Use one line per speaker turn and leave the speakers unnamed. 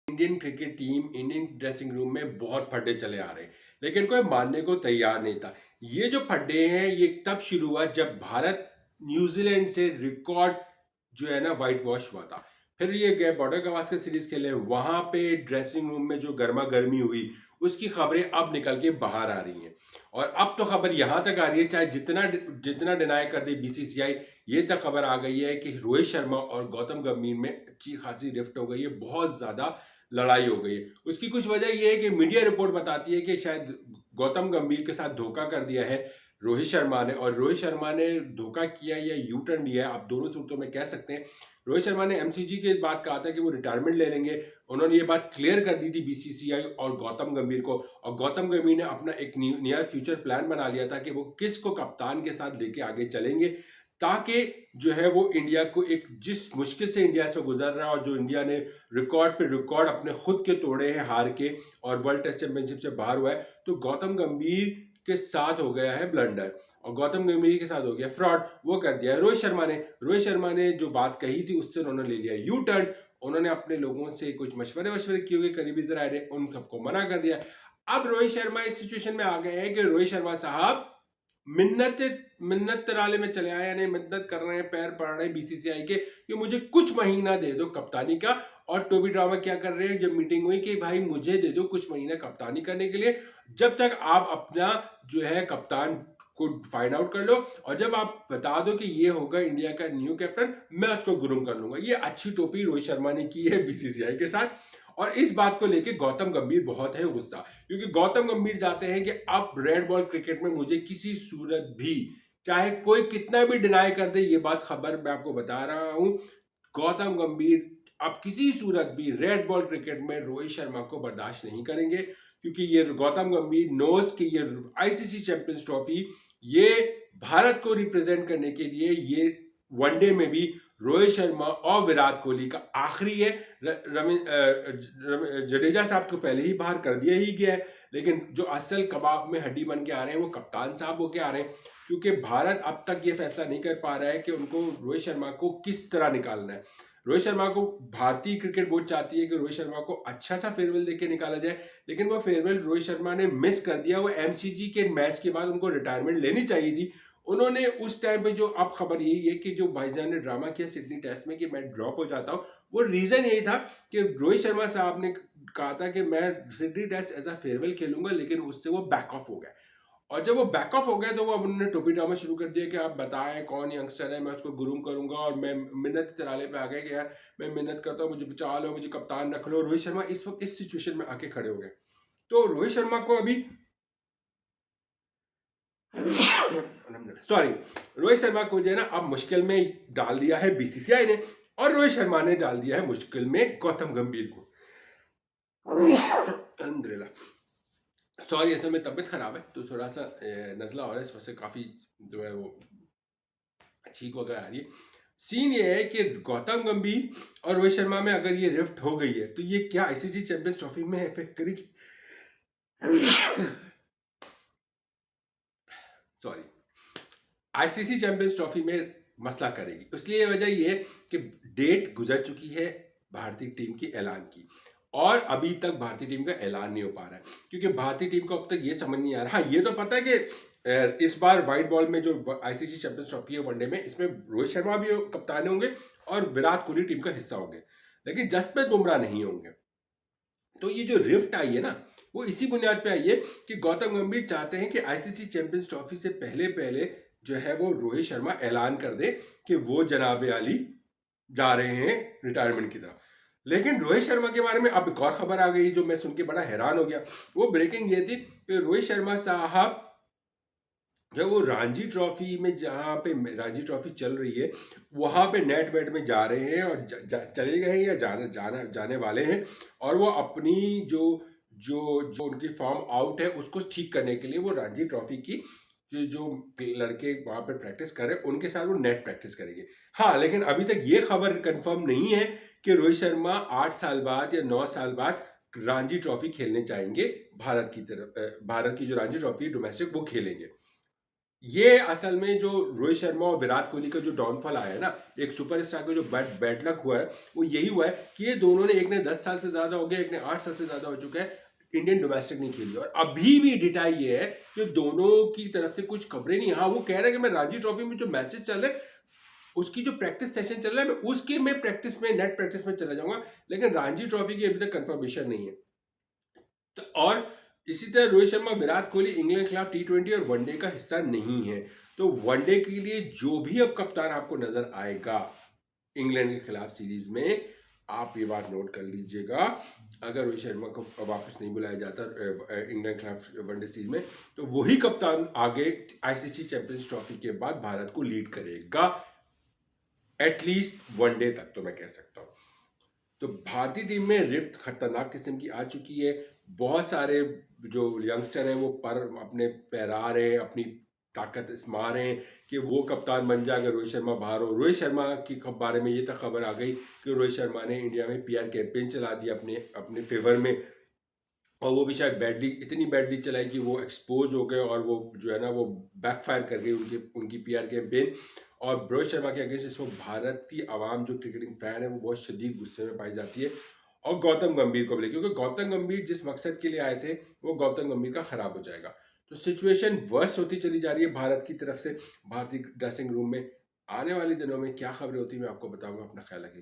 Indian cricket team, Indian dressing room में बहुत फड्डे चले आ रहे हैं, लेकिन कोई मानने को तैयार नहीं था। ये जो फड्डे हैं ये तब शुरू हुआ जब भारत न्यूजीलैंड से रिकॉर्ड जो है ना व्हाइट वॉश हुआ था। फिर ये गए बॉर्डर गवास्कर सीरीज खेले, वहां पे ड्रेसिंग रूम में जो गर्मा गर्मी हुई उसकी खबरें अब निकल के बाहर आ रही हैं। और अब तो खबर यहां तक आ रही है, चाहे जितना जितना डिनाई कर दे बीसीसीआई, ये तक खबर आ गई है कि रोहित शर्मा और गौतम गंभीर में अच्छी खासी रिफ्ट हो गई है, बहुत ज्यादा लड़ाई हो गई है। उसकी कुछ वजह यह है कि मीडिया रिपोर्ट बताती है कि शायद गौतम गंभीर के साथ धोखा कर दिया है रोहित शर्मा ने, और रोहित शर्मा ने धोखा किया या यू टर्न लिया है, आप दोनों सूरतों में कह सकते हैं। रोहित शर्मा ने एमसीजी के बात कहा था कि वो रिटायरमेंट ले लेंगे, उन्होंने ये बात क्लियर कर दी थी बीसीसीआई और गौतम गंभीर को, और गौतम गंभीर ने अपना एक नियर फ्यूचर प्लान बना लिया था कि वो किसको कप्तान के साथ लेके आगे चलेंगे, ताकि जो है वो इंडिया को, एक जिस मुश्किल से इंडिया से गुजर रहा है और जो इंडिया ने रिकॉर्ड पे रिकॉर्ड अपने खुद के तोड़े हैं हार के और वर्ल्ड टेस्ट चैंपियनशिप से बाहर हुआ है, तो गौतम गंभीर के साथ हो गया है ब्लंडर और गौतम गंभीर के साथ हो गया फ्रॉड, वो कर दिया है रोहित शर्मा ने जो बात कही थी उससे उन्होंने ले लिया यू टर्न। उन्होंने अपने लोगों से कुछ मशवरे किए हुए, करीबी जराए ने उन सबको मना कर दिया। अब रोहित शर्मा इस सिचुएशन में आ गए हैं कि रोहित शर्मा साहब मिन्नत मिन्नत तराले में चले आए, यानी मिन्नत कर रहे हैं, पैर पड़ रहे हैं बीसीसीआई के कि मुझे कुछ महीना दे दो कप्तानी का। और टोबी ड्रामा क्या कर रहे हैं, जब मीटिंग हुई कि भाई मुझे दे दो कुछ महीना कप्तानी करने के लिए, जब तक आप अपना जो है कप्तान को फाइंड आउट कर लो, और जब आप बता दो कि ये होगा इंडिया का न्यू कैप्टन, मैं उसको गुरुम कर लूंगा। ये अच्छी टोपी रोहित शर्मा ने की है बीसीसीआई के साथ। और इस बात को लेके गौतम गंभीर बहुत है गुस्सा, क्योंकि गौतम गंभीर चाहते हैं कि अब रेड बॉल क्रिकेट में मुझे किसी सूरत भी, चाहे कोई कितना भी डिनाई कर दे, ये बात खबर मैं आपको बता रहा हूं, गौतम गंभीर अब किसी सूरत भी रेड बॉल क्रिकेट में रोहित शर्मा को बर्दाश्त नहीं करेंगे, क्योंकि ये गौतम गंभीर नोज कि ये आईसीसी चैंपियंस ट्रॉफी ये भारत को रिप्रेजेंट करने के लिए, ये वनडे में भी रोहित शर्मा और विराट कोहली का आखिरी है। जडेजा साहब को पहले ही बाहर कर दिया ही गया है, लेकिन जो असल कबाब में हड्डी बन के आ रहे हैं वो कप्तान साहब होके आ रहे हैं, क्योंकि भारत अब तक ये फैसला नहीं कर पा रहा है कि उनको रोहित शर्मा को किस तरह निकालना है। रोहित शर्मा को भारतीय क्रिकेट बोर्ड चाहती है कि रोहित शर्मा को अच्छा सा फेयरवेल देके निकाला जाए, लेकिन वो फेयरवेल रोहित शर्मा ने मिस कर दिया। वो एमसीजी के मैच के बाद उनको रिटायरमेंट लेनी चाहिए थी, उन्होंने उस टाइम पे, जो अब खबर यही है कि जो भाईजान ने ड्रामा किया सिडनी टेस्ट में कि मैं ड्रॉप हो जाता हूँ, वो रीजन यही था कि रोहित शर्मा साहब ने कहा था कि मैं Sydney test as a farewell खेलूंगा, लेकिन उससे वो बैक ऑफ हो गया। और जब वो बैक ऑफ हो गया तो वो अब उन्होंने टोपी ड्रामा शुरू कर दिया कि आप बताएं कौन यंगस्टर है, मैं उसको गुरूम करूंगा, और मैं मिन्नत तराले पे आ गए कि यार मैं मिन्नत करता हूँ, मुझे बचा लो, मुझे कप्तान रख लो। रोहित शर्मा इस वक्त इस सिचुएशन में आके खड़े हो गए, तो रोहित शर्मा को अभी सॉरी रोहित शर्मा को जो है ना अब मुश्किल में डाल दिया है बीसीसीआई ने, और रोहित शर्मा ने डाल दिया है मुश्किल में गौतम गंभीर को। अल्हम्दुलिल्लाह, सॉरी असल में तबीयत खराब है तो थोड़ा सा नजला हो रहा है, इस वजह से काफी जो है वो छींक वगैरह आ रही है। सीन ये है कि गौतम गंभीर और रोहित शर्मा में अगर ये रिफ्ट हो गई है तो ये क्या आईसीसी चैंपियंस ट्रॉफी में इफेक्ट करेगी? सॉरी, आईसीसी चैंपियंस ट्रॉफी में मसला करेगी। इसलिए वजह यह है कि डेट गुजर चुकी है भारतीय टीम की ऐलान की, और अभी तक भारतीय टीम का ऐलान नहीं हो पा रहा है, क्योंकि भारतीय टीम को अब तक ये समझ नहीं आ रहा। हाँ, ये तो पता है कि इस बार व्हाइट बॉल में जो आईसीसी चैंपियंस ट्रॉफी है वनडे में, इसमें रोहित शर्मा भी कप्तान होंगे और विराट कोहली टीम का हिस्सा होंगे, लेकिन जसप्रीत बुमराह नहीं होंगे। तो ये जो रिफ्ट आई है ना, वो इसी बुनियाद पे आई है कि गौतम गंभीर चाहते हैं कि आईसीसी चैंपियंस ट्रॉफी से पहले पहले जो है वो रोहित शर्मा ऐलान कर दे कि वो जनाब आली जा रहे हैं रिटायरमेंट की तरफ। लेकिन रोहित शर्मा के बारे में अब एक और खबर आ गई जो मैं सुन के बड़ा हैरान हो गया। वो ब्रेकिंग ये थी कि रोहित शर्मा साहब जब वो रणजी ट्रॉफी में, जहाँ पे रणजी ट्रॉफी चल रही है, वहाँ पे नेट वेट में जा रहे हैं और चले गए हैं या जाने वाले हैं, और वो अपनी जो जो जो उनकी फॉर्म आउट है उसको ठीक करने के लिए वो रणजी ट्रॉफी की जो लड़के वहाँ पे प्रैक्टिस कर रहे हैं उनके साथ वो नेट प्रैक्टिस करेंगे। हाँ, लेकिन अभी तक ये खबर कंफर्म नहीं है कि रोहित शर्मा 8 साल बाद या 9 साल बाद रणजी ट्रॉफी खेलने चाहेंगे भारत की तरफ। भारत की जो रणजी ट्रॉफी डोमेस्टिक वो खेलेंगे, ये असल में जो रोहित शर्मा और विराट कोहली का जो डाउनफॉल आया है ना, एक सुपरस्टार का जो बैड लक हुआ है, वो यही हुआ है कि ये दोनों ने, एक ने 10 साल से ज्यादा हो गया, एक ने 8 साल से ज्यादा हो चुका है, इंडियन डोमेस्टिक नहीं खेली। और अभी भी डिटा ये है कि दोनों की तरफ से कुछ खबरें नहीं। हाँ, वो कह रहे हैं कि मैं रणजी ट्रॉफी में जो मैचेस चल रहे हैं, उसकी जो प्रैक्टिस सेशन चल रहा है, मैं उसके में प्रैक्टिस में, नेट प्रैक्टिस में चला जाऊंगा, लेकिन रणजी ट्रॉफी की अभी तक कंफर्मेशन नहीं है। तो और इसी तरह रोहित शर्मा, विराट कोहली इंग्लैंड के खिलाफ T20 और वनडे का हिस्सा नहीं है। तो वनडे के लिए जो भी अब कप्तान आपको नजर आएगा इंग्लैंड के खिलाफ सीरीज में, आप ये बात नोट कर लीजिएगा, अगर रोहित शर्मा को वापस नहीं बुलाया जाता इंग्लैंड के खिलाफ वनडे सीरीज में, तो वही कप्तान आगे आईसीसी चैंपियंस ट्रॉफी के बाद भारत को लीड करेगा, एटलीस्ट वनडे तक तो मैं कह सकता हूँ। तो भारतीय टीम में रिफ्ट खतरनाक किस्म की आ चुकी है। बहुत सारे जो यंगस्टर हैं वो पर अपने पैरा रहे हैं, अपनी ताकत इस्मा रहे हैं कि वो कप्तान बन जाए अगर रोहित शर्मा बाहर हो। रोहित शर्मा की बारे में ये तक खबर आ गई कि रोहित शर्मा ने इंडिया में पीआर कैंपेन चला दिया अपने अपने फेवर में, और वो भी शायद बैडली, इतनी बैडली चलाई कि वो एक्सपोज हो गए और वो जो है ना वो बैकफायर कर गई उनकी उनकी पीआर कैंपेन। और रोहित शर्मा के अगेंस्ट इस वक्त भारत की आवाम जो क्रिकेटिंग फैन है वो बहुत शदीद गुस्से में पाई जाती है, और गौतम गंभीर को भी, क्योंकि गौतम गंभीर जिस मकसद के लिए आए थे वो गौतम गंभीर का खराब हो जाएगा। तो सिचुएशन वर्स्ट होती चली जा रही है भारत की तरफ से, भारतीय ड्रेसिंग रूम में। आने वाले दिनों में क्या खबरें होती है मैं आपको बताऊंगा। अपना ख्याल रखिए।